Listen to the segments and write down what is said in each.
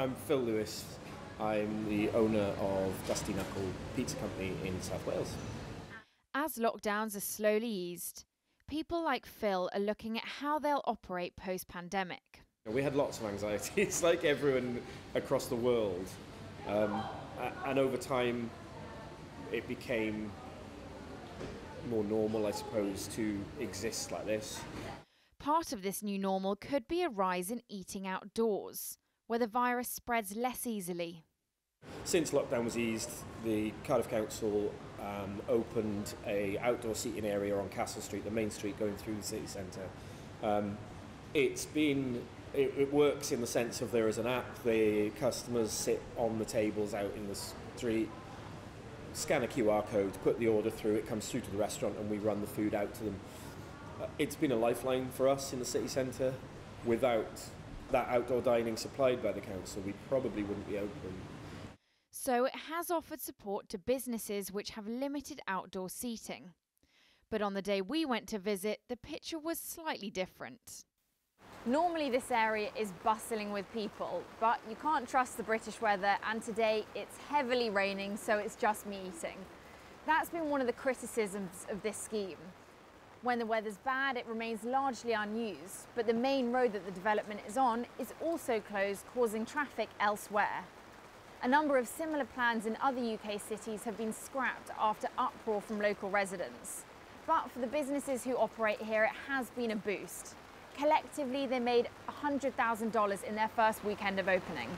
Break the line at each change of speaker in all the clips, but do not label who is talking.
I'm Phil Lewis. I'm the owner of Dusty Knuckle Pizza Company in South Wales.
As lockdowns are slowly eased, people like Phil are looking at how they'll operate post-pandemic.
We had lots of anxieties, like everyone across the world. And over time, it became more normal, I suppose, to exist like this.
Part of this new normal could be a rise in eating outdoors, where the virus spreads less easily.
Since lockdown was eased, the Cardiff Council opened an outdoor seating area on Castle Street, the main street going through the city centre. It works in the sense of there is an app, the customers sit on the tables out in the street, scan a QR code, put the order through, it comes through to the restaurant and we run the food out to them. It's been a lifeline for us in the city centre. Without that outdoor dining supplied by the council, we probably wouldn't be open.
So it has offered support to businesses which have limited outdoor seating. But on the day we went to visit, the picture was slightly different. Normally this area is bustling with people, but you can't trust the British weather, and today it's heavily raining, so it's just me eating. That's been one of the criticisms of this scheme. When the weather's bad, it remains largely unused, but the main road that the development is on is also closed, causing traffic elsewhere. A number of similar plans in other UK cities have been scrapped after uproar from local residents. But for the businesses who operate here, it has been a boost. Collectively, they made $100,000 in their first weekend of opening.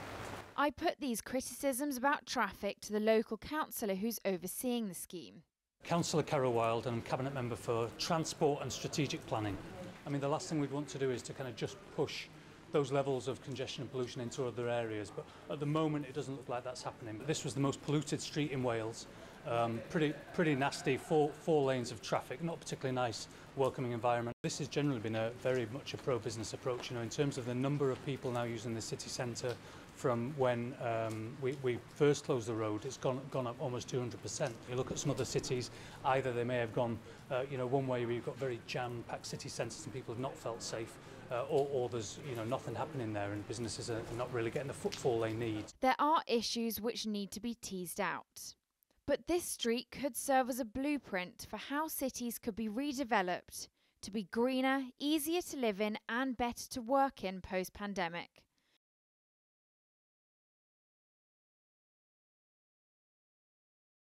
I put these criticisms about traffic to the local councillor who's overseeing the scheme.
Councillor Carol Wild, and I'm Cabinet Member for Transport and Strategic Planning. I mean, the last thing we'd want to do is to kind of just push those levels of congestion and pollution into other areas, but at the moment it doesn't look like that's happening. This was the most polluted street in Wales, pretty nasty, four lanes of traffic, not particularly nice, welcoming environment. This has generally been a very much a pro-business approach, in terms of the number of people now using the city centre. From when we first closed the road, it's gone up almost 200%. You look at some other cities, either they may have gone, one way where you've got very jam-packed city centres and people have not felt safe, or there's nothing happening there and businesses are not really getting the footfall they need.
There are issues which need to be teased out. But this street could serve as a blueprint for how cities could be redeveloped to be greener, easier to live in and better to work in post-pandemic.